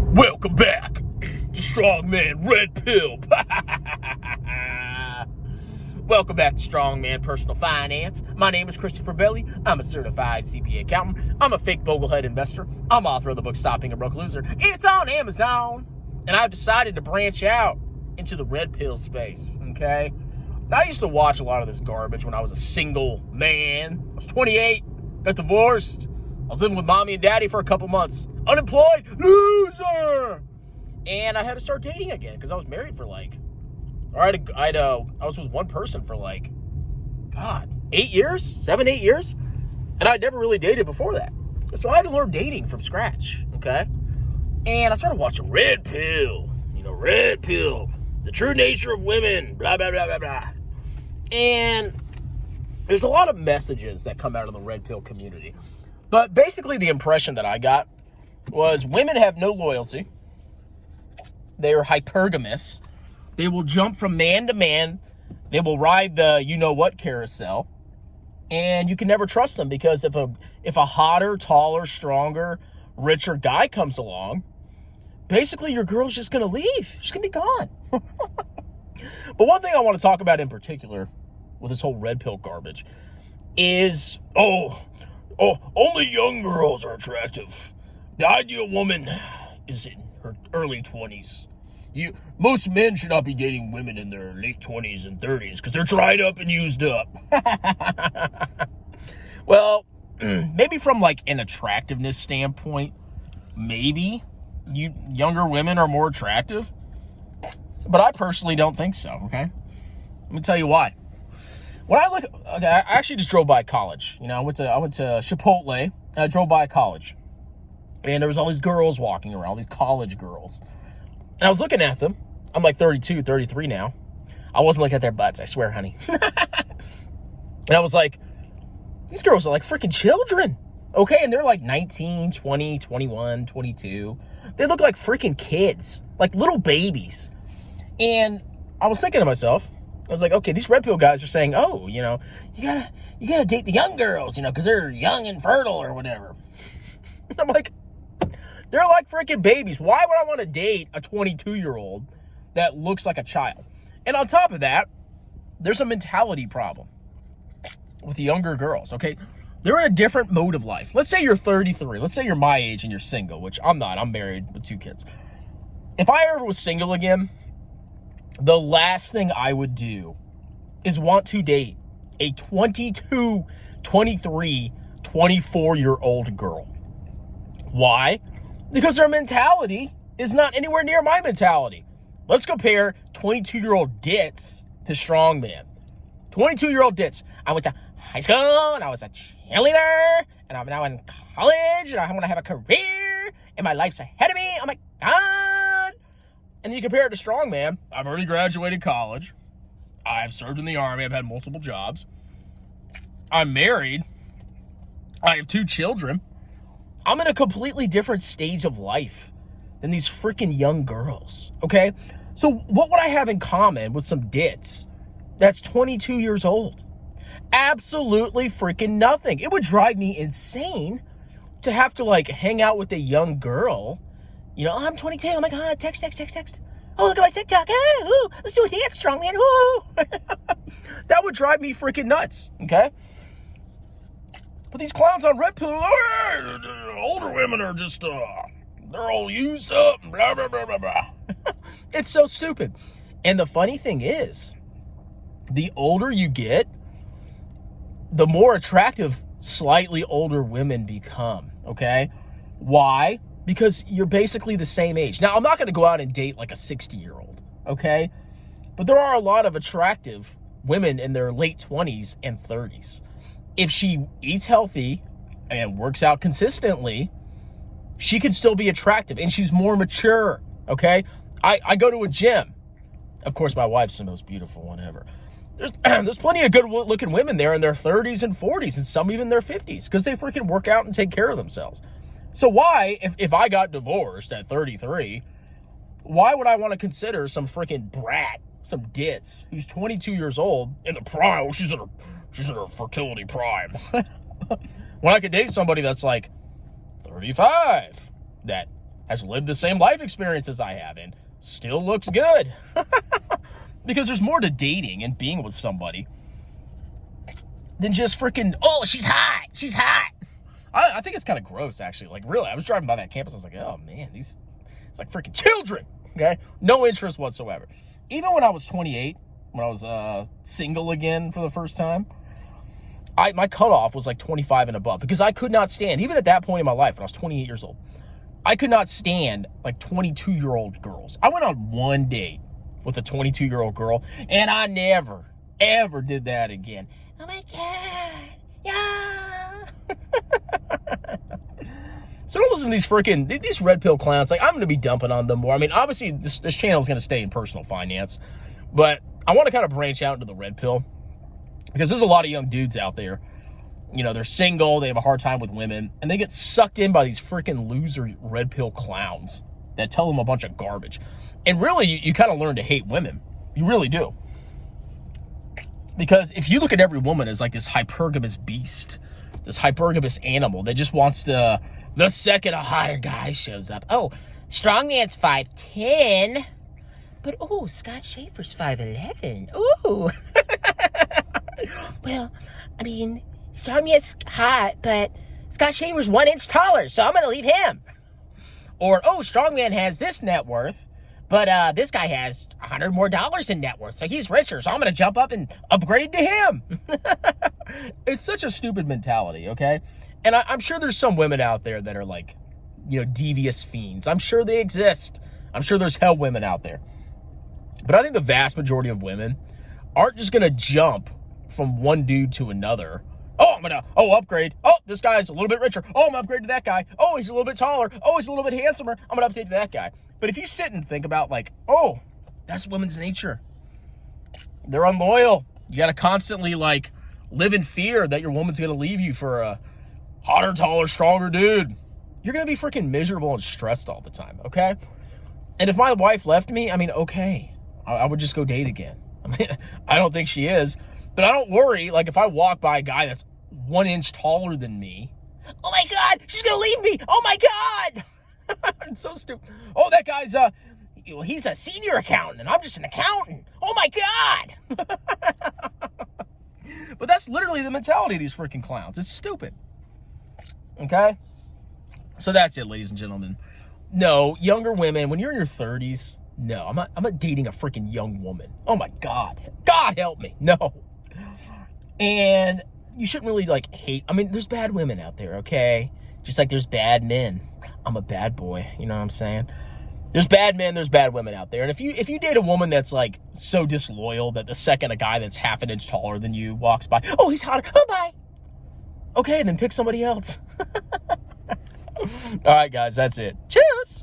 Welcome back to Strongman Red Pill. Welcome back to Strongman Personal Finance. My name is Christopher Belly. I'm a certified CPA accountant. I'm a fake boglehead investor. I'm author of the book Stop Being a Broke Loser. It's on Amazon. And I've decided to branch out into the red pill space, okay? I used to watch a lot of this garbage when I was a single man. I was 28, got divorced. I was living with mommy and daddy for a couple months. Unemployed, loser! And I had to start dating again because I was married for I was with one person for 8 years, 7, 8 years. And I'd never really dated before that. So I had to learn dating from scratch, okay? And I started watching Red Pill, Red Pill, the true nature of women, blah, blah, blah, blah, blah. And there's a lot of messages that come out of the Red Pill community. But basically the impression that I got was women have no loyalty. They are hypergamous. They will jump from man to man. They will ride the you-know-what carousel. And you can never trust them because if a hotter, taller, stronger, richer guy comes along, basically your girl's just going to leave. She's going to be gone. But one thing I want to talk about in particular with this whole red pill garbage is, only young girls are attractive. The ideal woman is in her early 20s. Most men should not be dating women in their late 20s and 30s because they're dried up and used up. Well, maybe from an attractiveness standpoint, maybe younger women are more attractive. But I personally don't think so, okay? Let me tell you why. When I I actually just drove by college. I went to Chipotle, and I drove by a college. And there was all these girls walking around, all these college girls. And I was looking at them. I'm 32, 33 now. I wasn't looking at their butts, I swear, honey. And I was like, these girls are like freaking children, okay? And they're 19, 20, 21, 22. They look like freaking kids, like little babies. And I was thinking to myself, I was like, okay, these red pill guys are saying, you gotta date the young girls, because they're young and fertile or whatever. And I'm like, they're like freaking babies. Why would I want to date a 22-year-old that looks like a child? And on top of that, there's a mentality problem with the younger girls, okay? They're in a different mode of life. Let's say you're 33. Let's say you're my age and you're single, which I'm not. I'm married with 2 kids. If I ever was single again, the last thing I would do is want to date a 22, 23, 24-year-old girl. Why? Because their mentality is not anywhere near my mentality. Let's compare 22-year-old dits to strongman. 22-year-old dits. I went to high school, and I was a cheerleader, and I'm now in college, and I want to have a career, and my life's ahead of me. Oh, my God. And you compare it to strongman. I've already graduated college. I've served in the Army. I've had multiple jobs. I'm married. I have 2 children. I'm in a completely different stage of life than these freaking young girls, okay? So what would I have in common with some dits that's 22 years old? Absolutely freaking nothing. It would drive me insane to have to hang out with a young girl. I'm 22. Oh my God, text. Oh, look at my TikTok. Ooh, let's do a dance, strongman. Ooh. That would drive me freaking nuts, okay? But these clowns on Red Pill, older women are just, they're all used up, and blah, blah, blah, blah, blah. It's so stupid. And the funny thing is, the older you get, the more attractive slightly older women become, okay? Why? Because you're basically the same age. Now, I'm not going to go out and date a 60-year-old, okay? But there are a lot of attractive women in their late 20s and 30s. If she eats healthy and works out consistently, she can still be attractive, and she's more mature, okay? I go to a gym. Of course, my wife's the most beautiful one ever. There's plenty of good-looking women there in their 30s and 40s, and some even their 50s, because they freaking work out and take care of themselves. So why, if I got divorced at 33, why would I want to consider some freaking brat, some ditz, who's 22 years old, in the prime? She's in her fertility prime. When I could date somebody that's 35, that has lived the same life experience as I have and still looks good. Because there's more to dating and being with somebody than just freaking, oh, she's hot. She's hot. I think it's kind of gross, actually. Like, really, I was driving by that campus. I was like, oh, man, it's like freaking children. Okay? No interest whatsoever. Even when I was 28, when I was single again for the first time, my cutoff was like 25 and above because I could not stand, even at that point in my life when I was 28 years old, I could not stand like 22-year-old girls. I went on one date with a 22-year-old girl, and I never, ever did that again. Oh, my God. Yeah. So don't listen to these red pill clowns. Like, I'm going to be dumping on them more. I mean, obviously, this channel is going to stay in personal finance, but I want to kind of branch out into the red pill because there's a lot of young dudes out there. You know, they're single, they have a hard time with women, and they get sucked in by these freaking loser red pill clowns that tell them a bunch of garbage. And really, you kind of learn to hate women. You really do. Because if you look at every woman as like this hypergamous beast, this hypergamous animal that just wants to, the second a hotter guy shows up, oh, strongman's 5'10", but oh, Scott Schaefer's 5'11". Ooh. Well, I mean, strongman's hot, but Scott Schaefer's 1 inch taller, so I'm going to leave him. Or, oh, strongman has this net worth, but this guy has $100 more in net worth, so he's richer, so I'm going to jump up and upgrade to him. It's such a stupid mentality, okay? And I'm sure there's some women out there that are like, you know, devious fiends. I'm sure they exist. I'm sure there's hell women out there. But I think the vast majority of women aren't just going to jump from one dude to another. Oh, I'm going to, upgrade. Oh, this guy's a little bit richer. Oh, I'm going to upgrade to that guy. Oh, he's a little bit taller. Oh, he's a little bit handsomer. I'm going to update to that guy. But if you sit and think about like, oh, that's women's nature. They're unloyal. You got to constantly like live in fear that your woman's going to leave you for a hotter, taller, stronger dude. You're going to be freaking miserable and stressed all the time, okay? And if my wife left me, I mean, okay, I would just go date again. I mean, I don't think she is, but I don't worry. Like, if I walk by a guy that's 1 inch taller than me, oh my God, she's going to leave me. Oh my God. It's so stupid. Oh, that guy's he's a senior accountant and I'm just an accountant. Oh my God. But that's literally the mentality of these freaking clowns. It's stupid. Okay? So that's it, ladies and gentlemen. No, younger women, when you're in your 30s, no, I'm not dating a freaking young woman. Oh my God. God help me. No. And you shouldn't really like hate. I mean, there's bad women out there, okay? Just like there's bad men. I'm a bad boy, you know what I'm saying? There's bad men, there's bad women out there. And if you date a woman that's like so disloyal that the second a guy that's half an inch taller than you walks by, oh, he's hotter. Oh, bye. Okay, then pick somebody else. All right, guys, that's it. Cheers.